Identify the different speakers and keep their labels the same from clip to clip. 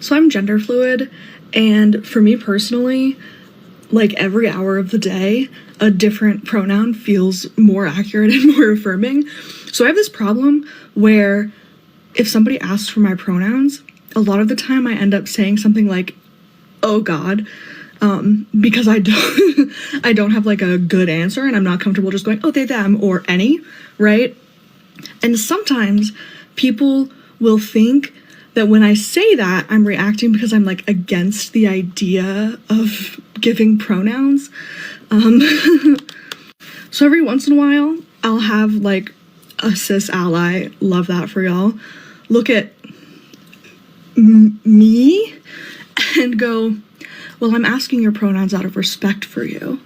Speaker 1: So I'm gender fluid, and for me personally, like every hour of the day, a different pronoun feels more accurate and more affirming. So I have this problem where if somebody asks for my pronouns, a lot of the time I end up saying something like, oh God, because I don't, I don't have like a good answer and I'm not comfortable just going, oh, they, them, or any, right? And sometimes people will think that when I say that, I'm reacting because I'm like against the idea of giving pronouns. So every once in a while, I'll have like a cis ally, love that for y'all, look at me and go, well, I'm asking your pronouns out of respect for you.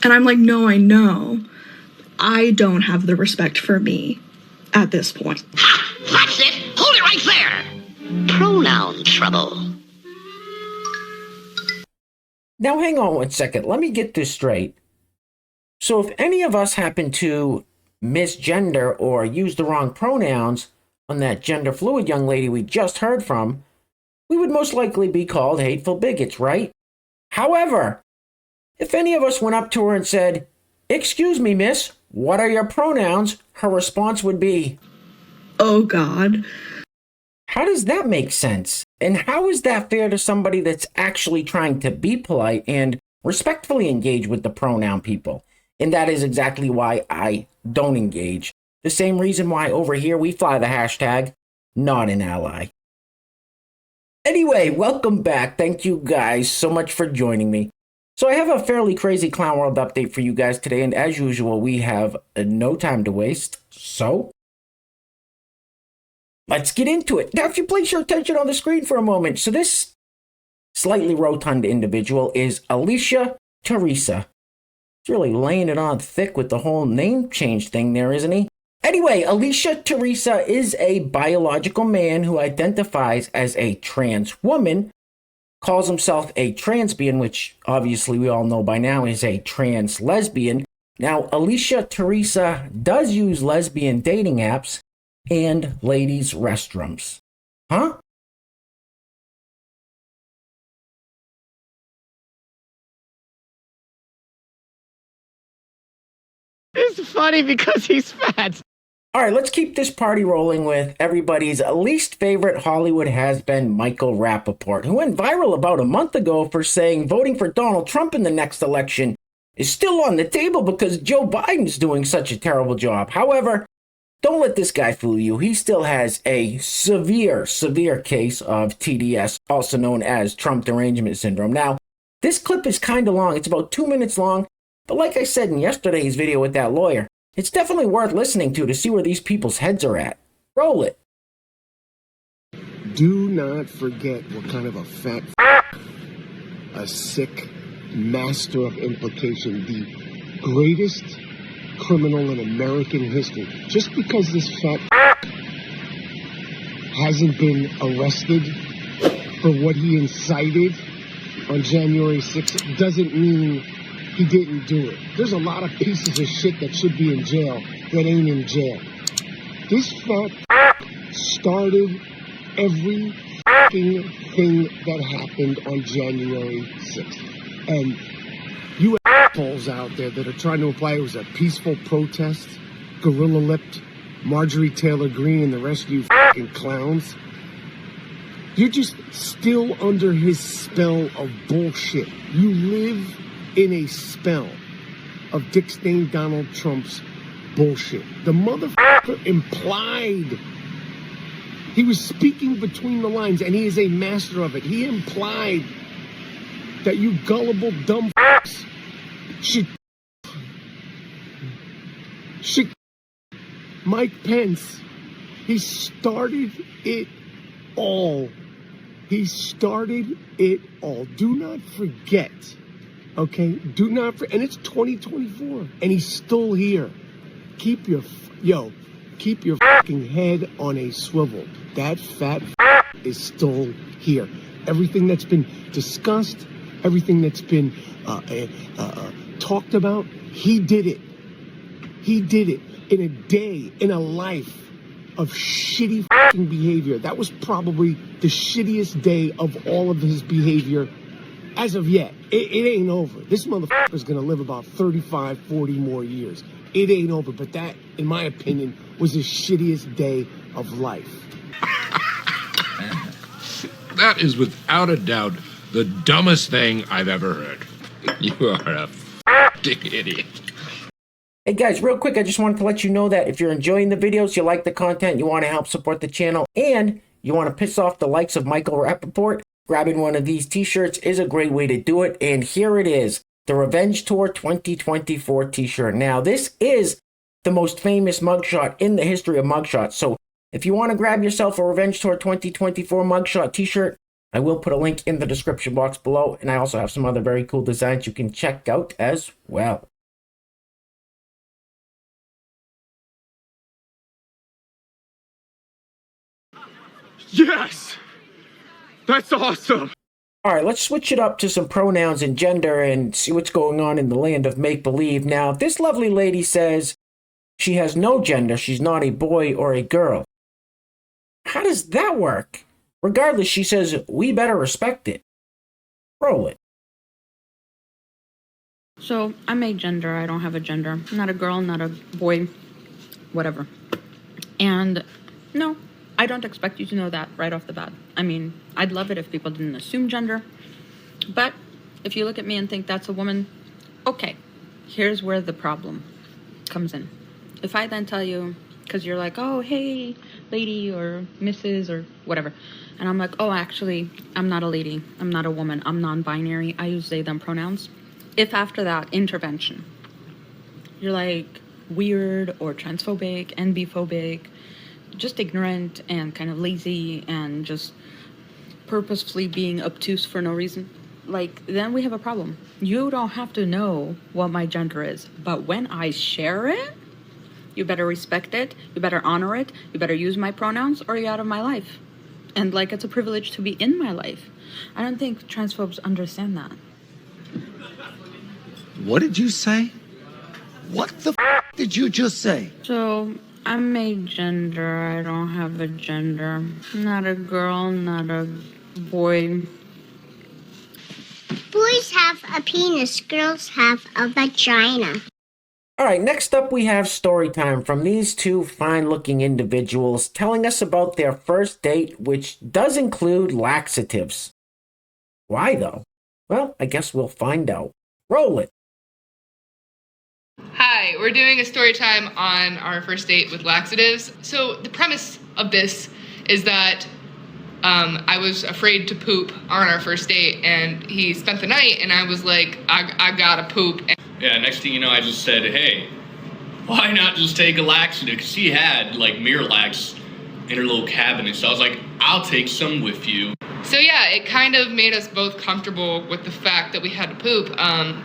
Speaker 1: And I'm like, no, I know. I don't have the respect for me at this point.
Speaker 2: Ha! That's it! Hold it right there! Pronoun trouble.
Speaker 3: Now hang on one second. Let me get this straight. So if any of us happen to misgender or use the wrong pronouns on that gender fluid young lady we just heard from, we would most likely be called hateful bigots, right? However, if any of us went up to her and said, excuse me, miss, what are your pronouns? Her response would be,
Speaker 1: oh God.
Speaker 3: How does that make sense? And how is that fair to somebody that's actually trying to be polite and respectfully engage with the pronoun people? And that is exactly why I don't engage. The same reason why over here we fly the hashtag, not an ally. Anyway, welcome back. Thank you guys so much for joining me. So I have a fairly crazy Clown World update for you guys today, and as usual, we have no time to waste. So let's get into it. Now, if you place your attention on the screen for a moment, so this slightly rotund individual is Alicia Teresa. He's really laying it on thick with the whole name change thing there, isn't he? Anyway, Alicia Teresa is a biological man who identifies as a trans woman, calls himself a transbian, which obviously we all know by now is a trans lesbian. Now, Alicia Teresa does use lesbian dating apps and ladies' restrooms. Huh?
Speaker 4: It's funny because he's fat.
Speaker 3: All right, let's keep this party rolling with everybody's least favorite Hollywood has-been, Michael Rapaport, who went viral about a month ago for saying voting for Donald Trump in the next election is still on the table because Joe Biden's doing such a terrible job. However, don't let this guy fool you. He still has a severe case of TDS, also known as Trump derangement syndrome. Now, this clip is kind of long. It's about 2 minutes long. But like I said in yesterday's video with that lawyer, it's definitely worth listening to see where these people's heads are at. Roll it.
Speaker 5: Do not forget what kind of a fat, a sick master of implication, the greatest criminal in American history. Just because this fat hasn't been arrested for what he incited on January 6th doesn't mean he didn't do it. There's a lot of pieces of shit that should be in jail that ain't in jail. This fat started every thing that happened on January 6th. And you assholes out there that are trying to imply it was a peaceful protest, gorilla-lipped Marjorie Taylor Greene and the rest of you fucking clowns, you're just still under his spell of bullshit. You live in a spell of Dick Stain Donald Trump's bullshit. The motherfucker implied, he was speaking between the lines, and he is a master of it. He implied that you gullible dumb f***s should Mike Pence, he started it all. He started it all. Do not forget. Okay, do not, and it's 2024, and he's still here. Keep your fucking head on a swivel. That fat is still here. Everything that's been discussed, everything that's been talked about, he did it. He did it in a day, in a life. of shitty fucking behavior. That was probably the shittiest day of all of his behavior as of yet. It ain't over. This motherfucker's gonna live about 35, 40 more years. It ain't over, but that, in my opinion, was his shittiest day of life.
Speaker 6: That is without a doubt the dumbest thing I've ever heard. You are a f***ing idiot.
Speaker 3: Hey guys, real quick, I just wanted to let you know that if you're enjoying the videos, you like the content, you want to help support the channel, and you want to piss off the likes of Michael Rapaport, grabbing one of these t-shirts is a great way to do it. And here it is, the Revenge Tour 2024 t-shirt. Now, this is the most famous mugshot in the history of mugshots. So if you want to grab yourself a Revenge Tour 2024 mugshot t-shirt, I will put a link in the description box below. And I also have some other very cool designs you can check out as well.
Speaker 4: Yes! That's awesome!
Speaker 3: Alright, let's switch it up to some pronouns and gender and see what's going on in the land of make-believe. Now, this lovely lady says she has no gender, she's not a boy or a girl. How does that work? Regardless, she says we better respect it. Roll it.
Speaker 7: So, I'm a gender, I don't have a gender. I'm not a girl, not a boy, whatever. And, no, I don't expect you to know that right off the bat. I mean, I'd love it if people didn't assume gender. But if you look at me and think that's a woman, okay, here's where the problem comes in. If I then tell you, because you're like, oh, hey, lady or Mrs. or whatever. And I'm like, oh, actually, I'm not a lady. I'm not a woman. I'm non-binary. I use they, them pronouns. If after that intervention, you're like weird or transphobic, NB-phobic, just ignorant and kind of lazy and just purposefully being obtuse for no reason, like, then we have a problem. You don't have to know what my gender is, but when I share it, you better respect it, you better honor it, you better use my pronouns or you're out of my life. And like, it's a privilege to be in my life. I don't think transphobes understand that.
Speaker 8: What did you say? What the f did you just say?
Speaker 7: So, I'm a gender, I don't have a gender. Not a girl, not a boy.
Speaker 9: Boys have a penis, girls have a vagina.
Speaker 3: Alright, next up we have story time from these two fine-looking individuals telling us about their first date, which does include laxatives. Why, though? Well, I guess we'll find out. Roll it.
Speaker 10: Hi, we're doing a story time on our first date with laxatives. So the premise of this is that I was afraid to poop on our first date, and he spent the night, and I was like, I gotta poop.
Speaker 11: Yeah, next thing you know, I just said, hey, why not just take a laxative? Because she had, like, Miralax in her little cabinet, so I was like, I'll take some with you.
Speaker 10: So yeah, it kind of made us both comfortable with the fact that we had to poop.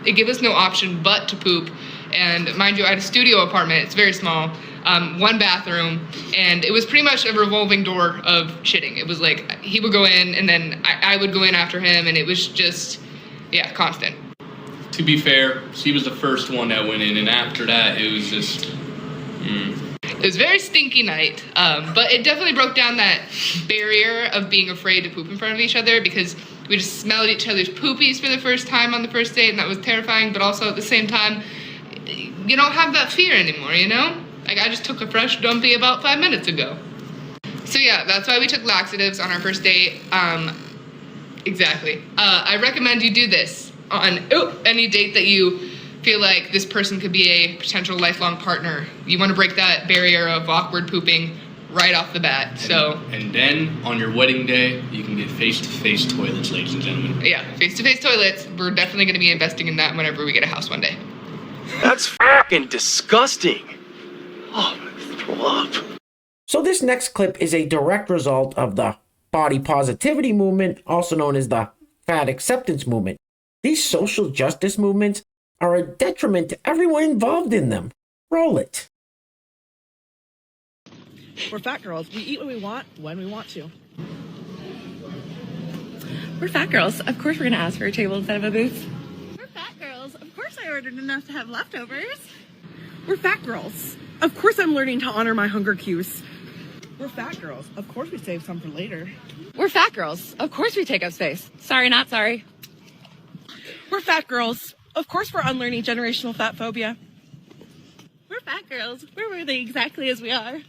Speaker 10: It gave us no option but to poop. And mind you, I had a studio apartment, it's very small, one bathroom, and it was pretty much a revolving door of shitting. It was like, he would go in, and then I would go in after him, and it was just, yeah, constant.
Speaker 11: To be fair, she was the first one that went in, and after that, it was just,
Speaker 10: It was a very stinky night, but it definitely broke down that barrier of being afraid to poop in front of each other, because we just smelled each other's poopies for the first time on the first date, and that was terrifying, but also at the same time, you don't have that fear anymore, you know? Like, I just took a fresh dumpy about 5 minutes ago. So yeah, that's why we took laxatives on our first date. Exactly. I recommend you do this on any date that you feel like this person could be a potential lifelong partner. You want to break that barrier of awkward pooping right off the bat, so.
Speaker 11: And then, on your wedding day, you can get face-to-face toilets, ladies and gentlemen.
Speaker 10: Yeah, face-to-face toilets. We're definitely going to be investing in that whenever we get a house one day.
Speaker 12: That's fucking disgusting. Oh, I'm gonna throw up.
Speaker 3: So this next clip is a direct result of the body positivity movement, also known as the fat acceptance movement. These social justice movements are a detriment to everyone involved in them. Roll it.
Speaker 13: We're fat girls. We eat what we want when we want to. We're fat girls. Of course we're going to ask for a table instead of a booth. We're fat girls. Of course I ordered enough to have leftovers. We're fat girls. Of course I'm learning to honor my hunger cues.
Speaker 14: We're fat girls. Of course we save some for later.
Speaker 13: We're fat girls. Of course we take up space. Sorry, not sorry.
Speaker 14: We're fat girls. Of course we're unlearning generational fat phobia.
Speaker 13: We're fat girls. We're worthy exactly as we are.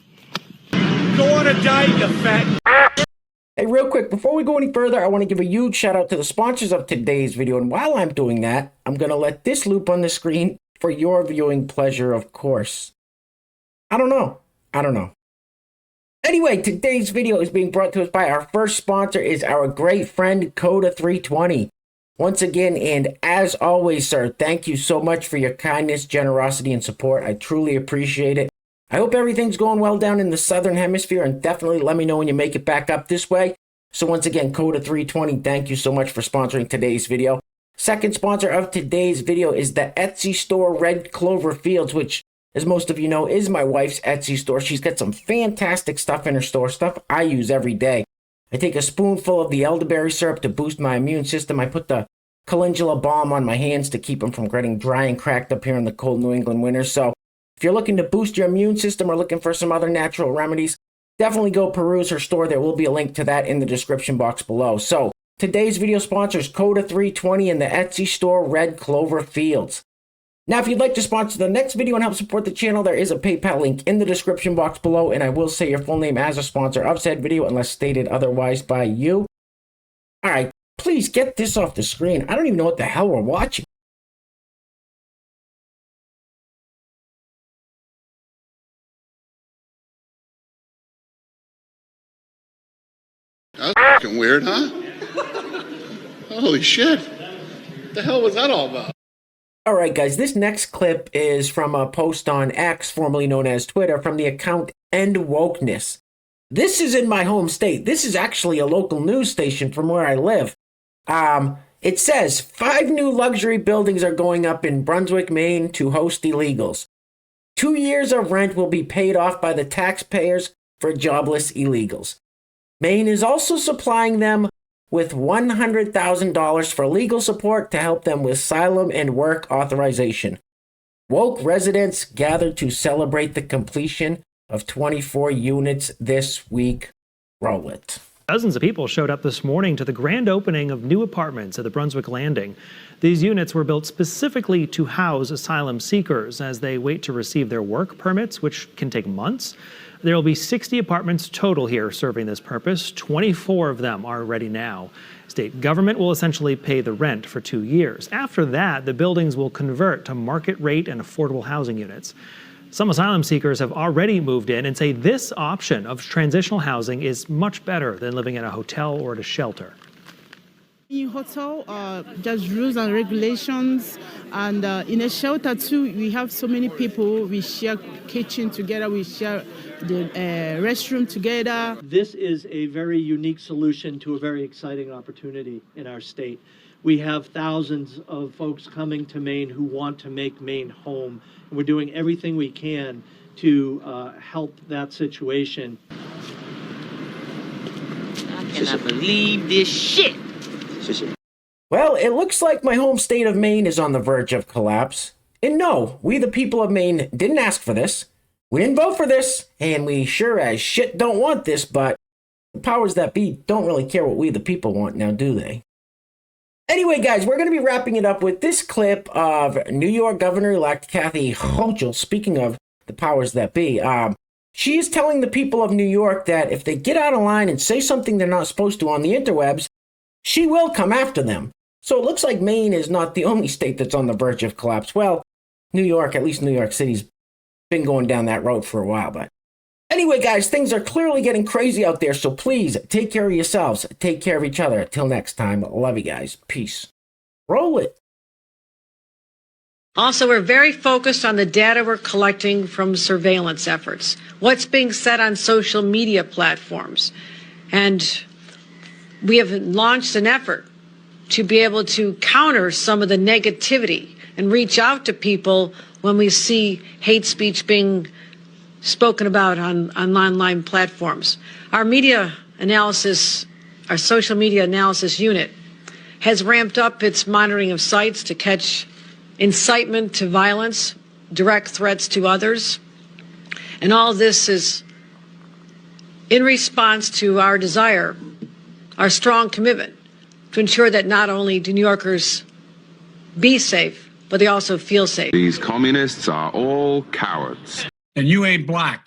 Speaker 4: Go on a diet, you fat.
Speaker 3: Hey, real quick, before we go any further, I want to give a huge shout out to the sponsors of today's video. And while I'm doing that, I'm going to let this loop on the screen for your viewing pleasure, of course. I don't know. Anyway, today's video is being brought to us by our first sponsor is our great friend Coda320. Once again, and as always, sir, thank you so much for your kindness, generosity, and support. I truly appreciate it. I hope everything's going well down in the Southern Hemisphere, and definitely let me know when you make it back up this way. So once again, Coda320, thank you so much for sponsoring today's video. Second sponsor of today's video is the Etsy store Red Clover Fields, which, as most of you know, is my wife's Etsy store. She's got some fantastic stuff in her store, stuff I use every day. I take a spoonful of the elderberry syrup to boost my immune system. I put the calendula balm on my hands to keep them from getting dry and cracked up here in the cold New England winters. So if you're looking to boost your immune system or looking for some other natural remedies, definitely go peruse her store. There will be a link to that in the description box below. So today's video sponsors Coda320 and the Etsy store Red Clover Fields. Now, if you'd like to sponsor the next video and help support the channel, there is a PayPal link in the description box below, and I will say your full name as a sponsor of said video unless stated otherwise by you. All right, please get this off the screen. I don't even know what the hell we're watching.
Speaker 15: That's fucking weird, huh? Holy shit. What the hell was that all about?
Speaker 3: Alright guys, this next clip is from a post on X, formerly known as Twitter, from the account End Wokeness. This is in my home state. This is actually a local news station from where I live. It says, 5 new luxury buildings are going up in Brunswick, Maine to host illegals. 2 years of rent will be paid off by the taxpayers for jobless illegals. Maine is also supplying them with $100,000 for legal support to help them with asylum and work authorization. Woke residents gathered to celebrate the completion of 24 units this week. Roll it.
Speaker 16: Dozens of people showed up this morning to the grand opening of new apartments at the Brunswick Landing. These units were built specifically to house asylum seekers as they wait to receive their work permits, which can take months. There will be 60 apartments total here serving this purpose. 24 of them are ready now. State government will essentially pay the rent for 2 years. After that, the buildings will convert to market rate and affordable housing units. Some asylum seekers have already moved in and say this option of transitional housing is much better than living in a hotel or at a shelter.
Speaker 14: In hotel, there's rules and regulations, and in a shelter too, we have so many people. We share kitchen together, we share the restroom together.
Speaker 17: This is a very unique solution to a very exciting opportunity in our state. We have thousands of folks coming to Maine who want to make Maine home, and we're doing everything we can to help that situation.
Speaker 2: I cannot believe this shit.
Speaker 3: Well, it looks like my home state of Maine is on the verge of collapse. And no, we the people of Maine didn't ask for this. We didn't vote for this, and we sure as shit don't want this, but the powers that be don't really care what we the people want now, do they? Anyway, guys, we're going to be wrapping it up with this clip of New York Governor-elect Kathy Hochul, speaking of the powers that be. She is telling the people of New York that if they get out of line and say something they're not supposed to on the interwebs, she will come after them. So it looks like Maine is not the only state that's on the verge of collapse. Well, New York, at least New York City's been going down that road for a while. But anyway, guys, things are clearly getting crazy out there. So please take care of yourselves. Take care of each other. Till next time, love you guys. Peace. Roll it.
Speaker 18: Also, we're very focused on the data we're collecting from surveillance efforts, what's being said on social media platforms. And we have launched an effort to be able to counter some of the negativity and reach out to people when we see hate speech being spoken about on online platforms. Our media analysis, our social media analysis unit has ramped up its monitoring of sites to catch incitement to violence, direct threats to others. And all this is in response to our desire, our strong commitment to ensure that not only do New Yorkers be safe, but they also feel safe.
Speaker 19: These communists are all cowards.
Speaker 4: And you ain't black.